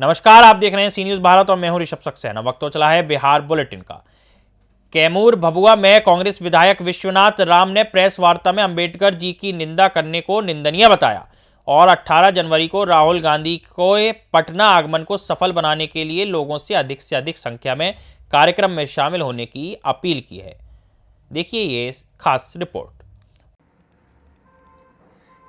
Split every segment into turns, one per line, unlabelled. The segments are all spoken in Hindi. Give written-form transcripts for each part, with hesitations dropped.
नमस्कार, आप देख रहे हैं सी न्यूज भारत और मैं हूं ऋषभ सक्सेना। वक्त तो चला है बिहार बुलेटिन का। कैमूर भभुआ में कांग्रेस विधायक विश्वनाथ राम ने प्रेस वार्ता में अंबेडकर जी की निंदा करने को निंदनीय बताया और 18 जनवरी को राहुल गांधी को पटना आगमन को सफल बनाने के लिए लोगों से अधिक संख्या में कार्यक्रम में शामिल होने की अपील की है। देखिए ये खास रिपोर्ट।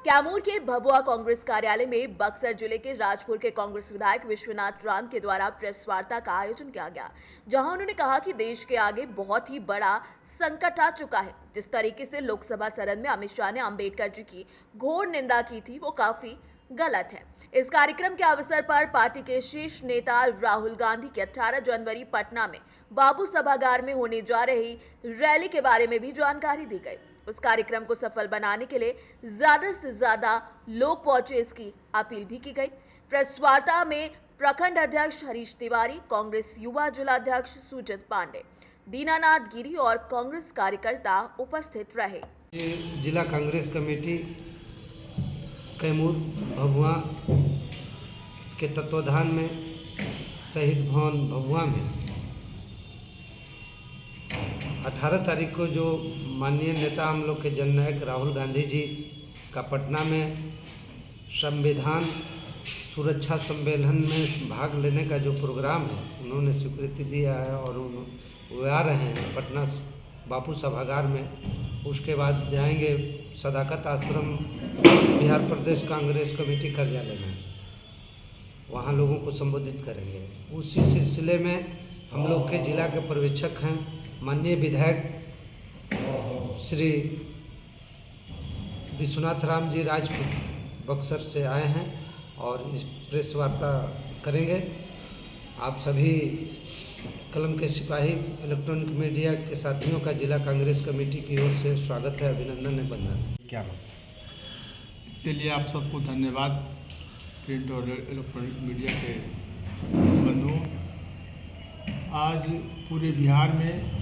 कैमूर के भभुआ कांग्रेस कार्यालय में बक्सर जिले के राजपुर के कांग्रेस विधायक विश्वनाथ राम के द्वारा प्रेस वार्ता का आयोजन किया गया, जहां उन्होंने कहा कि देश के आगे बहुत ही बड़ा संकट आ चुका है। जिस तरीके से लोकसभा सदन में अमित शाह ने अंबेडकर जी की घोर निंदा की थी, वो काफी गलत है। इस कार्यक्रम के अवसर पर पार्टी के शीर्ष नेता राहुल गांधी की 18 जनवरी पटना में बाबू सभागार में होने जा रही रैली के बारे में भी जानकारी दी गई। उस कार्यक्रम को सफल बनाने के लिए ज्यादा से ज्यादा लोग पहुंचे, इसकी अपील भी की गई। प्रेस वार्ता में प्रखंड अध्यक्ष हरीश तिवारी, कांग्रेस युवा जिलाध्यक्ष सुजित पांडे, दीनानाथ गिरी और कांग्रेस कार्यकर्ता उपस्थित रहे।
जिला कांग्रेस कमेटी कैमूर भभुआ के तत्वाधान में शहीद भवन भभुआ में 18 तारीख को जो माननीय नेता हम लोग के जननायक राहुल गांधी जी का पटना में संविधान सुरक्षा सम्मेलन में भाग लेने का जो प्रोग्राम है, उन्होंने स्वीकृति दिया है और वो आ रहे हैं पटना बापू सभागार में। उसके बाद जाएंगे सदाकत आश्रम बिहार प्रदेश कांग्रेस कमेटी कार्यालय में, वहाँ लोगों को संबोधित करेंगे। उसी सिलसिले में हम लोग के जिला के पर्यवेक्षक हैं माननीय विधायक श्री विश्वनाथ राम जी राजपुर बक्सर से आए हैं और इस प्रेस वार्ता करेंगे। आप सभी कलम के सिपाही इलेक्ट्रॉनिक मीडिया के साथियों का जिला कांग्रेस कमेटी की ओर से स्वागत है, अभिनंदन है, वंदन।
क्या इसके लिए आप सबको धन्यवाद। प्रिंट और इलेक्ट्रॉनिक मीडिया के बंधुओं, आज पूरे बिहार में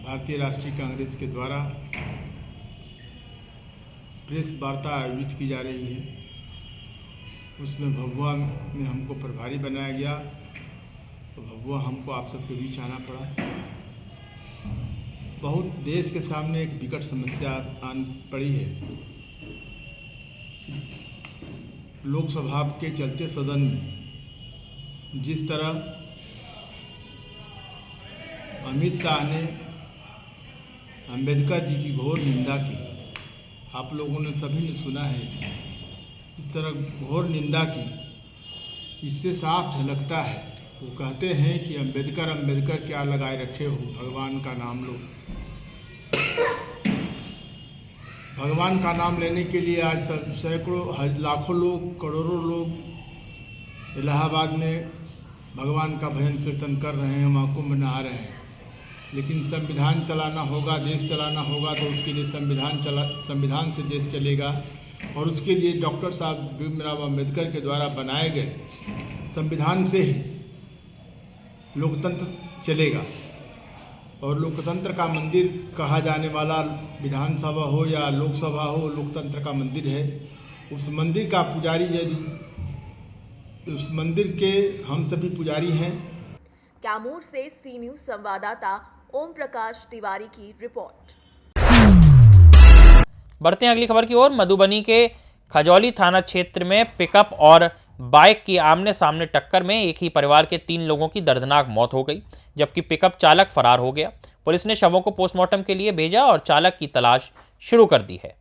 भारतीय राष्ट्रीय कांग्रेस के द्वारा प्रेस वार्ता आयोजित की जा रही है। उसमें भभुआ में हमको प्रभारी बनाया गया, तो भभुआ हमको आप सबके बीच आना पड़ा। बहुत देश के सामने एक विकट समस्या आन पड़ी है। लोकसभा के चलते सदन में जिस तरह अमित शाह ने अंबेडकर जी की घोर निंदा की, आप लोगों ने सभी ने सुना है। इस तरह घोर निंदा की, इससे साफ झलकता है। वो कहते हैं कि अंबेडकर क्या लगाए रखे हो, भगवान का नाम लो। भगवान का नाम लेने के लिए आज सब सैकड़ों लाखों लोग, करोड़ों लोग इलाहाबाद में भगवान का भजन कीर्तन कर रहे हैं, महाकुंभ नहा रहे हैं। लेकिन संविधान चलाना होगा, देश चलाना होगा, तो उसके लिए संविधान से देश चलेगा। और उसके लिए डॉक्टर साहब भीमराव अम्बेडकर के द्वारा बनाए गए संविधान से ही लोकतंत्र चलेगा। और लोकतंत्र का मंदिर कहा जाने वाला विधानसभा हो या लोकसभा हो, लोकतंत्र का मंदिर है। उस मंदिर का पुजारी, यदि उस मंदिर के हम सभी पुजारी हैं।
कैमूर से सी न्यूज संवाददाता ओम प्रकाश तिवारी की रिपोर्ट।
बढ़ते हैं अगली खबर की ओर। मधुबनी के खजौली थाना क्षेत्र में पिकअप और बाइक की आमने सामने टक्कर में एक ही परिवार के 3 लोगों की दर्दनाक मौत हो गई, जबकि पिकअप चालक फरार हो गया। पुलिस ने शवों को पोस्टमार्टम के लिए भेजा और चालक की तलाश शुरू कर दी है।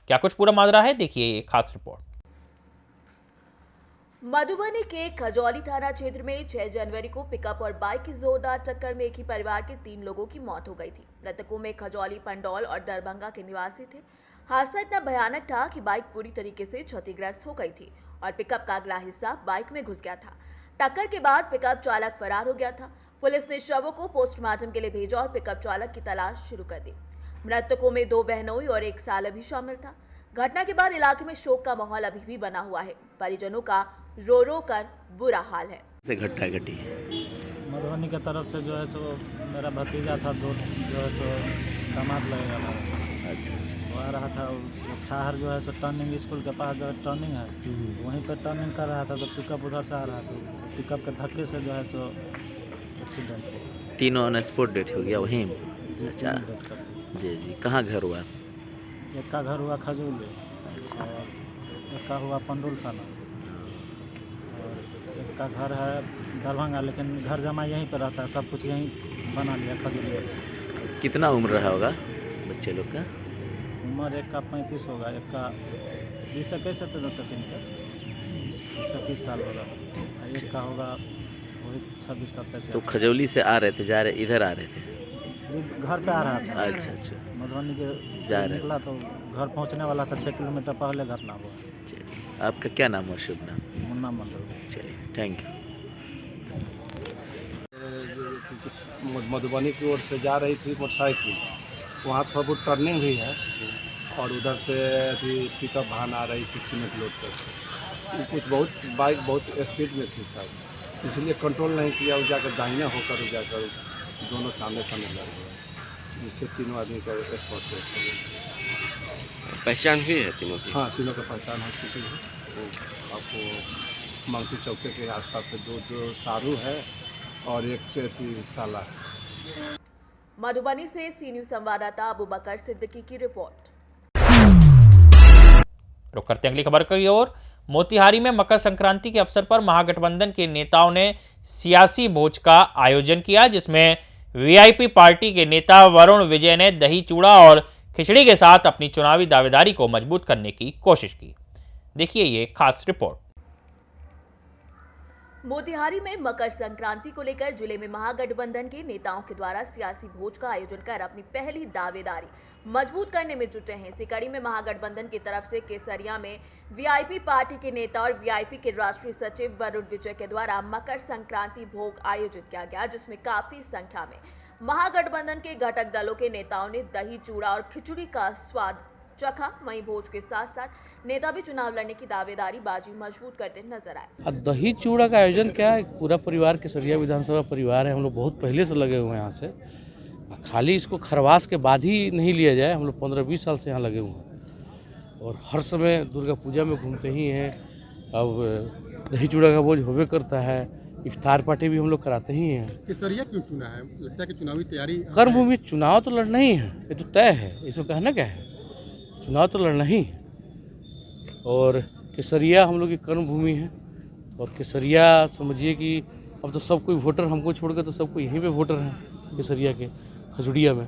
क्या कुछ पूरा माजरा है, देखिए ये खास रिपोर्ट।
मधुबनी के खजौली थाना क्षेत्र में 6 जनवरी को पिकअप और बाइक की जोरदार टक्कर में एक ही परिवार के 3 लोगों की मौत हो गई थी। मृतकों में खजौली, पंडौल और दरभंगा के निवासी थे। हादसा इतना भयानक था कि बाइक पूरी तरीके से क्षतिग्रस्त हो गई थी और पिकअप का अगला हिस्सा बाइक में घुस गया था। टक्कर के बाद पिकअप चालक फरार हो गया था। पुलिस ने शवों को पोस्टमार्टम के लिए भेजा और पिकअप चालक की तलाश शुरू कर दी। मृतकों में 2 बहनोई और 1 साला भी शामिल था। घटना के बाद इलाके में शोक का माहौल अभी भी बना हुआ है। परिजनों का रो रो कर बुरा हाल है।
से घटना घटी
मधुबनी की तरफ से जो है सो मेरा भतीजा था, जो है सो दामाद लगेगा था।
अच्छा अच्छा।
वो आ रहा था, ठहर जो है सो टर्निंग स्कूल के पास जो टर्निंग है वहीं पर टर्निंग कर रहा था, तो पिकअप उधर से आ रहा था, पिकअप के धक्के से जो है सो एक्सीडेंट हुआ।
तीनों ऑन स्पॉट डेथ हो गया वहीं?
जी,
अच्छा
तीनों डेथ कर दिए।
जी जी। कहाँ घर हुआ?
एक का घर हुआ खजूर
अच्छा
और एक का हुआ पंडुल थाना और एक का घर है दरभंगा, लेकिन घर जमा यहीं पर रहता है, सब कुछ यहीं बना लिया खजूरिया।
कितना उम्र रहा होगा बच्चे लोग का?
उम्र एक का 35 होगा, एक का 20-21 है, तो सचिन का 20-21 साल होगा, एक का होगा वही 26-27।
तो खजौली से आ रहे थे, जा रहे इधर आ रहे थे?
जी, घर पे आ रहा था।
अच्छा अच्छा।
मधुबनी के
जा
से
रहे
निकला तो घर पहुंचने वाला था, 6 किलोमीटर पहले घटना हुआ।
चलिए, आपका क्या नाम और शुभ नाम?
मुन्ना मंडल।
चलिए, थैंक यू।
मधुबनी की ओर से जा रही थी मोटरसाइकिल, वहाँ थोड़ा बहुत टर्निंग भी है और उधर से अथी पिकअप वैन आ रही थी सीमेंट लोड कर। कुछ बहुत बाइक बहुत स्पीड में थी शायद, इसलिए कंट्रोल नहीं किया, वो जाकर दाहिने होकर जाकर दोनों सामने सामने लड़ गए, जिससे तीनों आदमी का स्पॉट डेथ हो गया।
पहचान हुई है तीनों की?
हाँ, तीनों का पहचान हो चुकी है। आपको मंगती चौके के आसपास के दो सारू है और एक थी साला।
मधुबनी से सी न्यूज़ संवाददाता अबू बकर सिद्दीकी की रिपोर्ट।
रुक करते हैं अगली खबर की ओर। मोतिहारी में मकर संक्रांति के अवसर पर महागठबंधन के नेताओं ने सियासी भोज का आयोजन किया, जिसमें वीआईपी पार्टी के नेता वरुण विजय ने दही चूड़ा और खिचड़ी के साथ अपनी चुनावी दावेदारी को मजबूत करने की कोशिश की। देखिए ये खास रिपोर्ट।
मोतिहारी में मकर संक्रांति को लेकर जिले में महागठबंधन के नेताओं के द्वारा सियासी भोज का आयोजन कर अपनी पहली दावेदारी मजबूत करने में जुटे हैं। इसी कड़ी में महागठबंधन की तरफ से केसरिया में वीआईपी पार्टी के नेता और वीआईपी के राष्ट्रीय सचिव वरुण विजय के द्वारा मकर संक्रांति भोग आयोजित किया गया, जिसमें काफी संख्या में महागठबंधन के घटक दलों के नेताओं ने दही चूड़ा और खिचड़ी का स्वाद चखा। वहीं भोज के साथ साथ नेता भी चुनाव लड़ने की दावेदारी बाजी मजबूत करते नजर आए।
दही चूड़ा का आयोजन क्या है, पूरा परिवार केसरिया विधानसभा परिवार है, हम लोग बहुत पहले से लगे हुए हैं यहाँ से। खाली इसको खरवास के बाद ही नहीं लिया जाए, हम लोग 15-20 साल से यहाँ लगे हुए हैं और हर समय दुर्गा पूजा में घूमते ही हैं। अब दही चूड़ा का भोज होबे करता है, इफ्तार पार्टी भी हम लोग कराते ही हैं।
केसरिया क्यों चुना है? लगता है कि चुनावी तैयारी
कर्मभूमि, चुनाव तो लड़ना ही है, ये तो तय है, इसमें कहना क्या है, चुनाव तो लड़ना ही। और केसरिया हम लोग की कर्मभूमि है और केसरिया समझिए कि अब तो सब कोई वोटर, हमको छोड़कर तो सब कोई यहीं पे वोटर हैं केसरिया के खजुड़िया में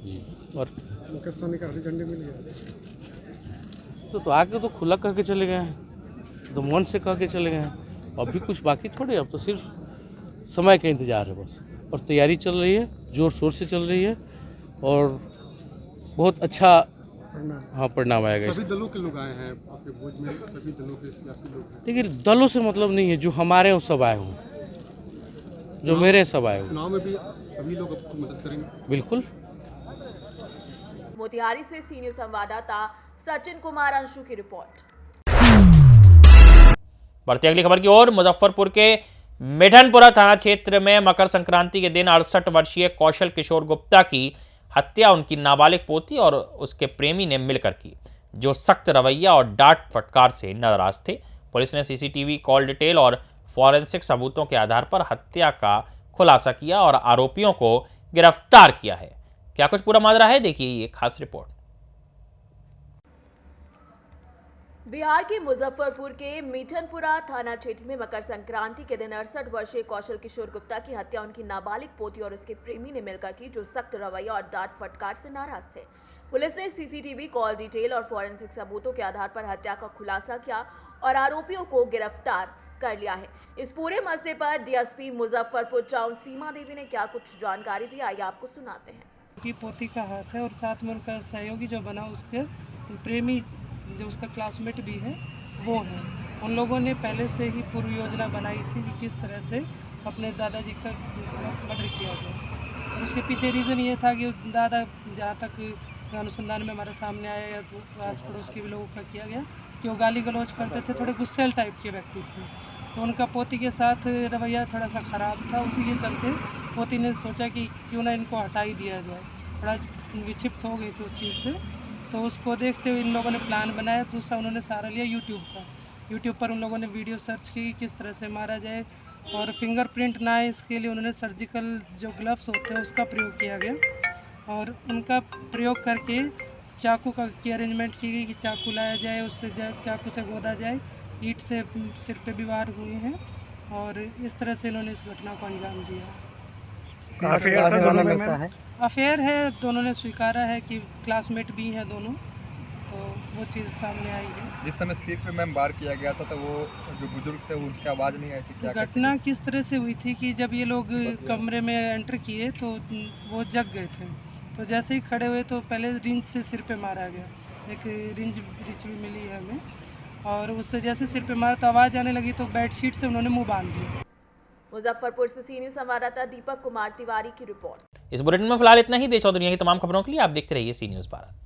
जी। और
पाकिस्तानी का हरी झंडे मिल गया
तो आके तो खुला कह के चले गए हैं, तो मन से कह के चले गए हैं। अभी कुछ बाकी थोड़े, अब तो सिर्फ समय का इंतज़ार है बस, और तैयारी चल रही है, जोर शोर से चल रही है और बहुत अच्छा परिणाम आएगा।
सभी दलों के लोग आए हैं आपके भोज में, सभी दलों के सियासी लोग हैं।
देखिए दलों से मतलब नहीं है, जो हमारे वो सब आए हों, जो मेरे सब आए हों।
चुनाव में भी सभी लोग आपको मदद करेंगे?
बिल्कुल।
मोतिहारी से सी न्यूज़ संवाददाता सचिन कुमार अंशु की रिपोर्ट।
बढ़ते अगली खबर की ओर। मुजफ्फरपुर के मिठनपुरा थाना क्षेत्र में मकर संक्रांति के दिन 68 वर्षीय कौशल किशोर गुप्ता की हत्या उनकी नाबालिग पोती और उसके प्रेमी ने मिलकर की, जो सख्त रवैया और डांट फटकार से नाराज थे। पुलिस ने सीसीटीवी कॉल डिटेल और फॉरेंसिक सबूतों के आधार पर हत्या का खुलासा किया और आरोपियों को गिरफ्तार किया है। क्या कुछ पूरा माजरा है, देखिए ये खास रिपोर्ट।
बिहार के मुजफ्फरपुर के मीठनपुरा थाना क्षेत्र में मकर संक्रांति के दिन 68 वर्षीय कौशल किशोर गुप्ता की हत्या उनकी नाबालिग पोती और उसके प्रेमी ने मिलकर की, जो सख्त रवैया और डांट फटकार से नाराज थे। पुलिस ने सीसीटीवी कॉल डिटेल और फॉरेंसिक सबूतों के आधार पर हत्या का खुलासा किया और आरोपियों को गिरफ्तार कर लिया है। इस पूरे मसले पर डीएसपी मुजफ्फरपुर टाउन सीमा देवी ने क्या कुछ जानकारी दी, आइए आपको सुनाते हैं।
की पोती का हाथ है और साथ में उनका सहयोगी जो बना, उसके प्रेमी जो उसका क्लासमेट भी है वो है। उन लोगों ने पहले से ही पूर्व योजना बनाई थी कि किस तरह से अपने दादाजी का मर्डर किया जाए, और उसके पीछे रीज़न ये था कि दादा, जहाँ तक अनुसंधान में हमारे सामने आया या आस पड़ोस के भी लोगों का किया गया कि वो गाली गलौज करते थे, थोड़े गुस्सेल टाइप के व्यक्ति थे, तो उनका पोती के साथ रवैया थोड़ा सा ख़राब था। उसी के चलते पोती ने सोचा कि क्यों ना इनको हटा ही दिया जाए, थोड़ा विक्षिप्त हो गई थी उस चीज़ से, तो उसको देखते हुए इन लोगों ने प्लान बनाया। दूसरा उन्होंने सहारा लिया यूट्यूब का। यूट्यूब पर उन लोगों ने वीडियो सर्च की किस तरह से मारा जाए, और फिंगरप्रिंट ना आए इसके लिए उन्होंने सर्जिकल जो ग्लव्स होते हैं उसका प्रयोग किया गया, और उनका प्रयोग करके चाकू की अरेंजमेंट की गई कि चाकू लाया जाए, उससे चाकू से गोदा जाए, ईंट से सिर पे भी वार हुए हैं, और इस तरह से इन्होंने इस घटना को अंजाम दिया। अफेयर है, दोनों ने स्वीकारा है कि क्लासमेट भी हैं दोनों, तो वो चीज़ सामने आई है।
जिस समय सिर पे मैम वार किया गया था तो वो जो बुजुर्ग थे उनकी आवाज़ नहीं आई थी क्या?
घटना किस तरह से हुई थी कि जब ये लोग कमरे में एंटर किए तो वो जग गए थे, तो जैसे ही खड़े हुए तो पहले रिंच से सिर पे मारा गया, एक रिंच भी मिली है हमें, और उससे जैसे सिर पे मारा तो आवाज़ आने लगी, तो बेडशीट से उन्होंने मुंह बांध दिया।
मुजफ्फरपुर से सीनियर संवाददाता दीपक कुमार तिवारी की रिपोर्ट।
इस बुलेटिन में फिलहाल इतना ही। देश और दुनिया की तमाम खबरों के लिए आप देखते रहिए सी न्यूज़ भारत।